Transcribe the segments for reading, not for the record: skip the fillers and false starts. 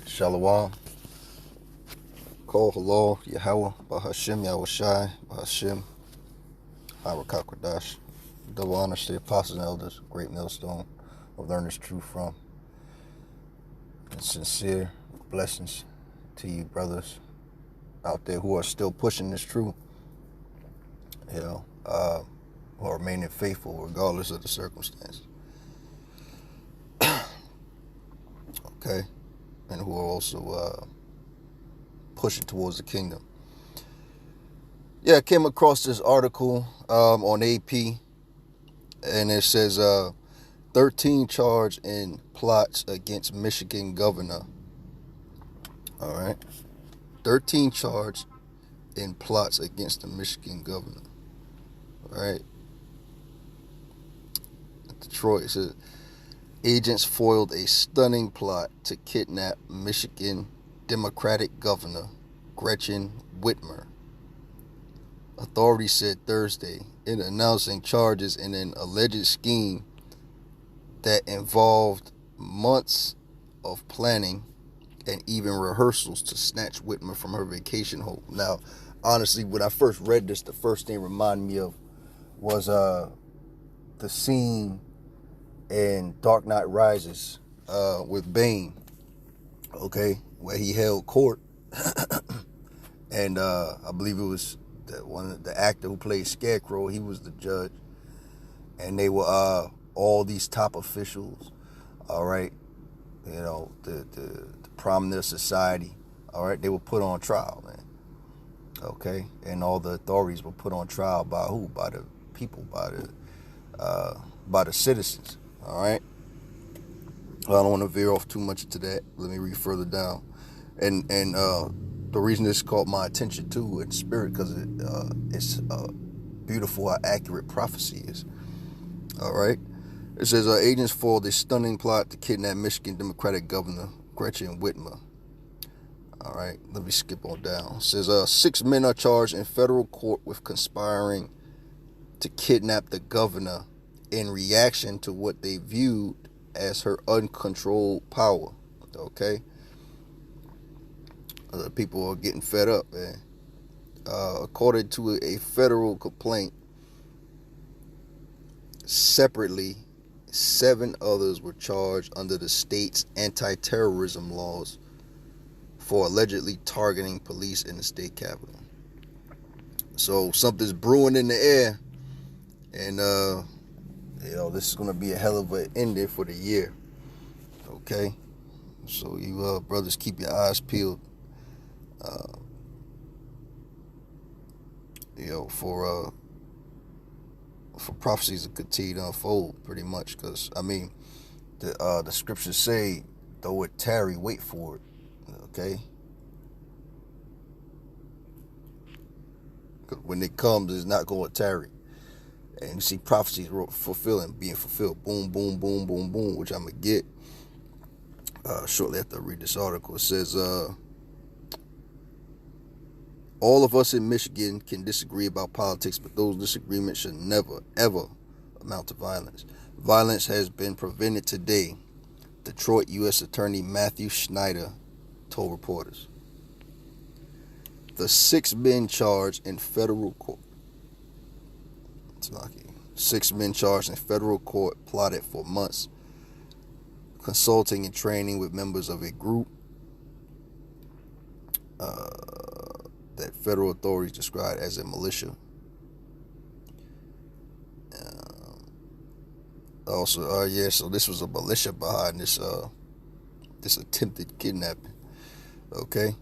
Shalom. Call Halal, Yahweh, Bahashim, Yahushai, Bahashim, Harakakwadash. Double honor to the apostles and elders, great millstone of learners truth from. And sincere blessings to you brothers out there who are still pushing this truth, who are remaining faithful regardless of the circumstances. Okay? And who are also pushing towards the kingdom. Yeah, I came across this article on AP, and it says 13 charge in plots against Michigan governor. All right. 13 charge in plots against the Michigan governor. All right. Detroit says agents foiled a stunning plot to kidnap Michigan Democratic governor Gretchen Whitmer. Authorities said Thursday in announcing charges in an alleged scheme that involved months of planning and even rehearsals to snatch Whitmer from her vacation home. Now, honestly, when I first read this, the first thing it reminded me of was the scene in Dark Knight Rises with Bane, okay, where he held court, and I believe it was the actor who played Scarecrow. He was the judge, and they were all these top officials, all right, the prominent of society, all right, they were put on trial, man, okay, and all the authorities were put on trial by who? By the people, by the citizens, all right. I don't want to veer off too much into that. Let me read further down, and the reason this caught my attention too in spirit because it's beautiful how accurate prophecy is. All right. It says agents foiled a stunning plot to kidnap Michigan Democratic Governor Gretchen Whitmer. All right, let me skip on down. It says 6 men are charged in federal court with conspiring to kidnap the governor in reaction to what they viewed as her uncontrolled power. Okay, people are getting fed up, man. According to a federal complaint, separately, 7 others were charged under the state's anti-terrorism laws for allegedly targeting police in the state capitol. So something's brewing in the air, and this is gonna be a hell of an ending for the year. Okay, so you brothers, keep your eyes peeled. For prophecies to continue to unfold, pretty much, because I mean, the scriptures say, though it tarry, wait for it. Okay, because when it comes, it's not going to tarry. And you see prophecies being fulfilled, boom, boom, boom, boom, boom, which I'm gonna get shortly after I read this article. It says, all of us in Michigan can disagree about politics, but those disagreements should never, ever amount to violence. Violence has been prevented today, Detroit U.S. Attorney Matthew Schneider told reporters. The 6 men charged in federal court. It's lucky. 6 men charged in federal court plotted for months, consulting and training with members of a group that federal authorities described as a militia. So this was a militia behind this attempted kidnapping. Okay.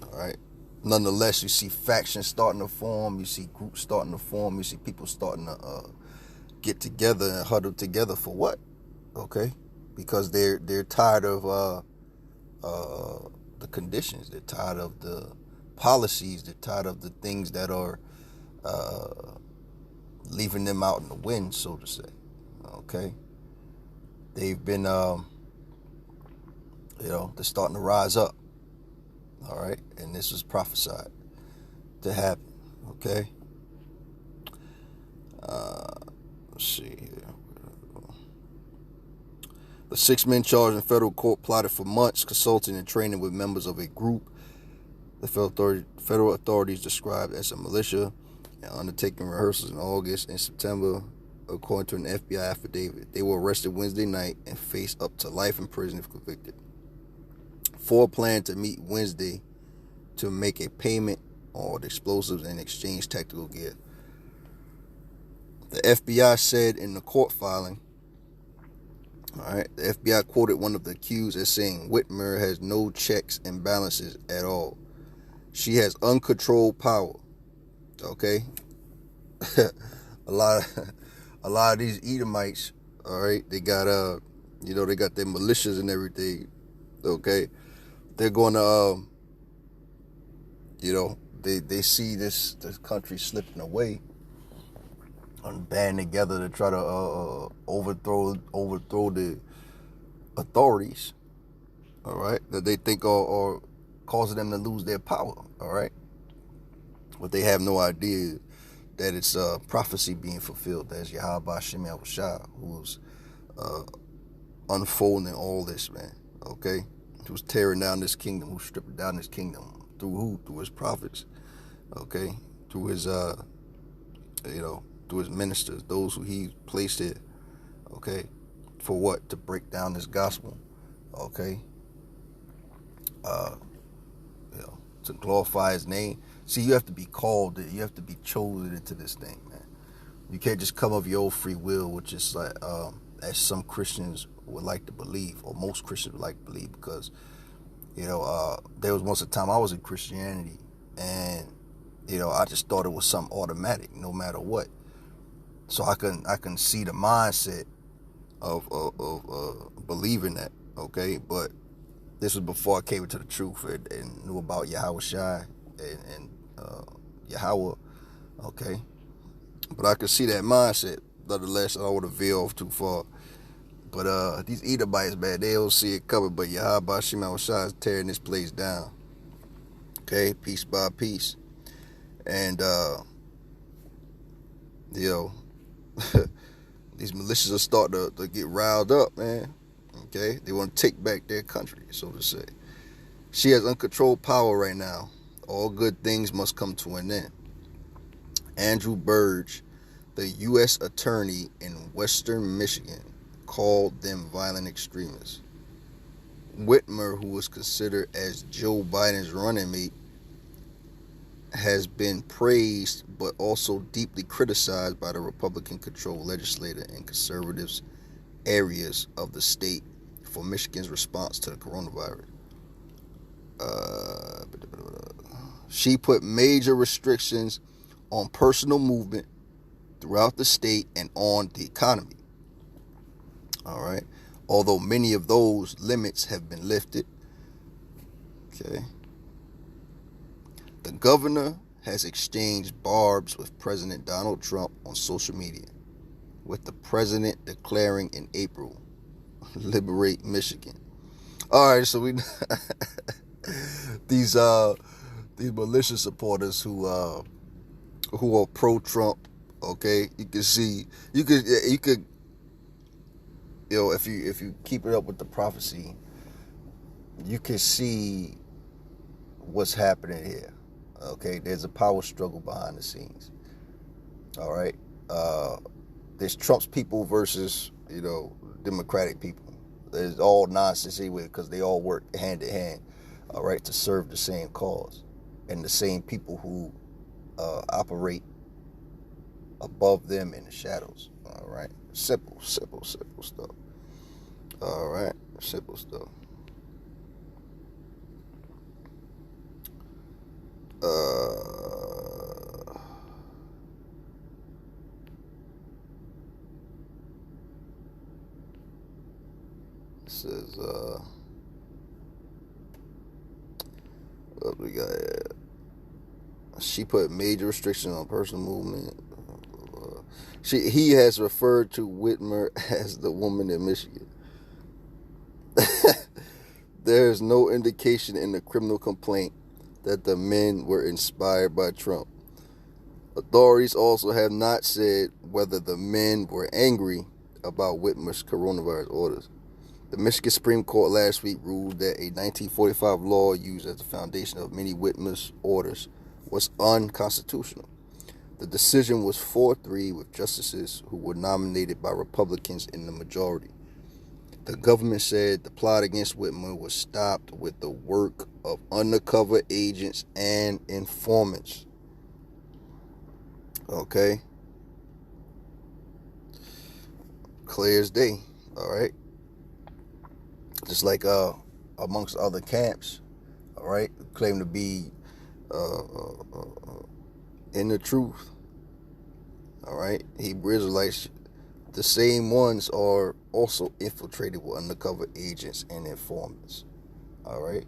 All right. Nonetheless, you see factions starting to form. You see groups starting to form. You see people starting to get together and huddle together for what? Okay, because they're tired of the conditions. They're tired of the policies. They're tired of the things that are leaving them out in the wind, so to say. Okay, they've been they're starting to rise up. All right, and this was prophesied to happen. Okay, let's see here. The 6 men charged in federal court plotted for months, consulting and training with members of a group the federal authorities described as a militia, and undertaking rehearsals in August and September, according to an FBI affidavit. They were arrested Wednesday night and face up to life in prison if convicted. 4 planned to meet Wednesday to make a payment on the explosives and exchange tactical gear. The FBI said in the court filing, the FBI quoted one of the accused as saying, Whitmer has no checks and balances at all. She has uncontrolled power. Okay? a lot of these Edomites, all right, they got they got their militias and everything. Okay? They're going to they see this country slipping away and band together to try to overthrow the authorities, all right, that they think are causing them to lose their power, all right? But they have no idea that it's prophecy being fulfilled. That's Yahweh Shem Yahushua, who's unfolding all this, man, okay? Who's tearing down this kingdom, who's stripping down this kingdom. Through who? Through his prophets, okay? Through his, through his ministers, those who he placed here, okay? For what? To break down this gospel, okay? To glorify his name. See, you have to be called, you have to be chosen into this thing, man. You can't just come of your own free will, which is like, as some Christians would like to believe, or most Christians would like to believe, because, there was once a time I was in Christianity, and, I just thought it was something automatic, no matter what. So I can see the mindset of believing that, okay? But this was before I came into the truth and knew about Yahweh Shai and Yahweh, okay? But I could see that mindset. Nonetheless, I don't want to veer off too far. But these Edomites, man, they don't see it coming. But Yahweh Shai is tearing this place down, okay? Piece by piece. And, these militias are starting to get riled up, man. Okay? They want to take back their country, so to say. She has uncontrolled power right now. All good things must come to an end. Andrew Burge, the U.S. attorney in Western Michigan, called them violent extremists. Whitmer, who was considered as Joe Biden's running mate, has been praised but also deeply criticized by the Republican-controlled legislature and conservatives areas of the state for Michigan's response to the coronavirus. She put major restrictions on personal movement throughout the state and on the economy. All right. Although many of those limits have been lifted. Okay. The governor has exchanged barbs with President Donald Trump on social media, with the president declaring in April, liberate Michigan. All right, so we these malicious supporters who are pro-Trump, okay, you could if you keep it up with the prophecy, you can see what's happening here. Okay, there's a power struggle behind the scenes. All right, there's Trump's people versus Democratic people. There's all nonsense anyway because they all work hand in hand. All right, to serve the same cause, and the same people who operate above them in the shadows. All right, simple stuff. All right, simple stuff. It says, what we got here? She put major restrictions on personal movement. He has referred to Whitmer as the woman in Michigan. There is no indication in the criminal complaint that the men were inspired by Trump. Authorities also have not said whether the men were angry about Whitmer's coronavirus orders. The Michigan Supreme Court last week ruled that a 1945 law used as the foundation of many Whitmer's orders was unconstitutional. The decision was 4-3 with justices who were nominated by Republicans in the majority. The government said the plot against Whitmer was stopped with the work of undercover agents and informants. Okay? Clear as day. All right? Just like amongst other camps, all right, claim to be in the truth. All right? Hebrew Israelites, the same ones are also infiltrated with undercover agents and informants. All right.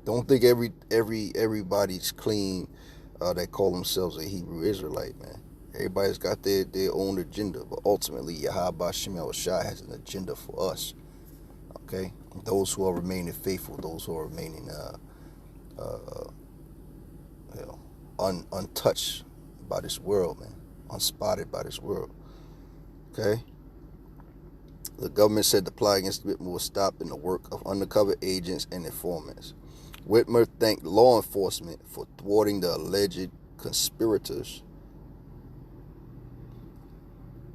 Don't think everybody's clean that call themselves a Hebrew Israelite, man. Everybody's got their own agenda, but ultimately Yahweh Shem Shai has an agenda for us. Okay, those who are remaining faithful, those who are remaining untouched by this world, man, unspotted by this world. Okay. The government said the plot against Whitmer was stopped in the work of undercover agents and informants. Whitmer thanked law enforcement for thwarting the alleged conspirators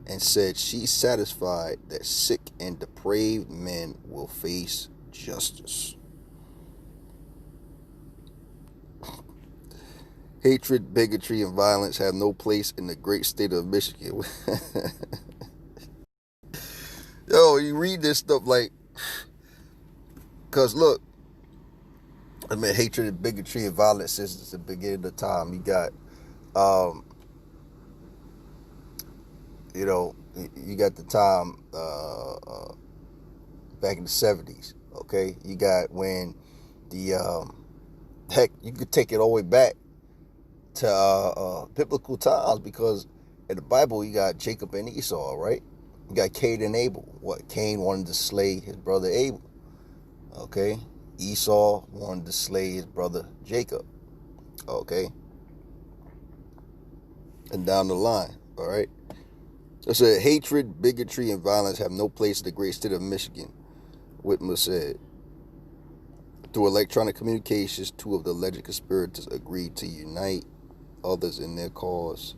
and said she's satisfied that sick and depraved men will face justice. Hatred, bigotry, and violence have no place in the great state of Michigan. Yo, you read this stuff like, because look, I mean, hatred and bigotry and violence since the beginning of time. You got, you got the time back in the 70s, okay? You got when the, heck, you could take it all the way back to biblical times, because in the Bible you got Jacob and Esau, right? You got Cain and Abel. What? Cain wanted to slay his brother Abel, okay? Esau wanted to slay his brother Jacob, okay? And down the line, all right? It said, hatred, bigotry, and violence have no place in the great state of Michigan, Whitmer said. Through electronic communications, two of the alleged conspirators agreed to unite others in their cause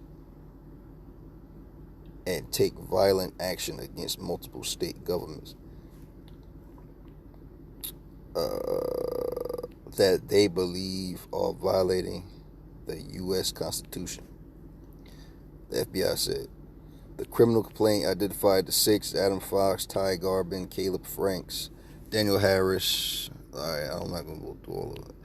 and take violent action against multiple state governments that they believe are violating the U.S. Constitution. The FBI said the criminal complaint identified the six: Adam Fox, Ty Garbin, Caleb Franks, Daniel Harris. All right, I'm not going to go through all of it.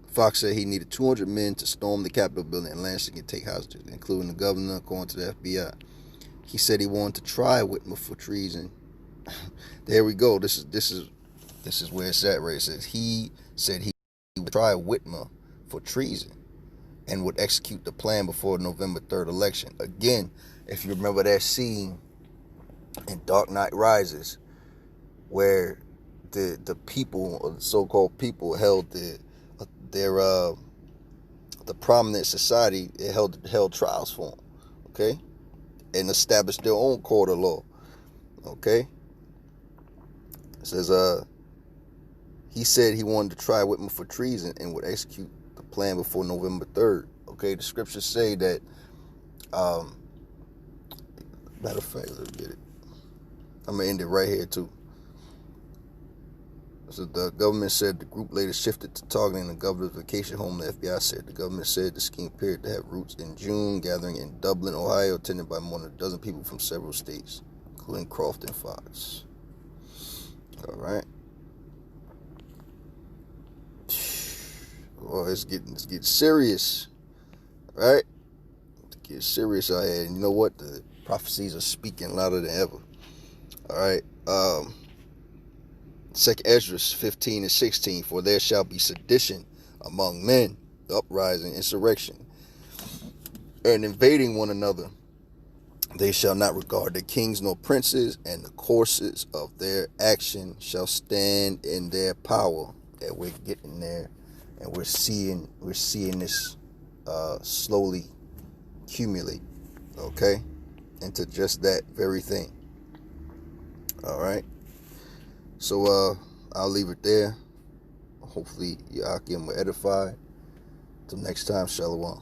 Fox said he needed 200 men to storm the Capitol building in Lansing and take hostages, including the governor, according to the FBI. He said he wanted to try Whitmer for treason. There we go. This is where it's at, right? It says he said he would try Whitmer for treason and would execute the plan before November 3rd election. Again, if you remember that scene in Dark Knight Rises, where the people, or the so-called people, held the prominent society, it held trials for them, okay, and established their own court of law, okay. It says he said he wanted to try Whitmer for treason and would execute the plan before November 3rd. Okay, the scriptures say that. Matter of fact, let's get it. I'm gonna end it right here too. So the government said the group later shifted to targeting the governor's vacation home. The FBI said the government said the scheme appeared to have roots in June, gathering in Dublin, Ohio, attended by more than a dozen people from several states, including Croft and Fox. All right. Well, it's getting serious, right? It's getting serious out here. And you know what? The prophecies are speaking louder than ever. All right. 2nd Ezra 15 and 16. For there shall be sedition among men, uprising, insurrection, and invading one another. They shall not regard their kings nor princes, and the courses of their action shall stand in their power. That we're getting there, and we're seeing this slowly accumulate, okay, into just that very thing. All right. So I'll leave it there. Hopefully, Yakim will edify. Till next time, Shalom.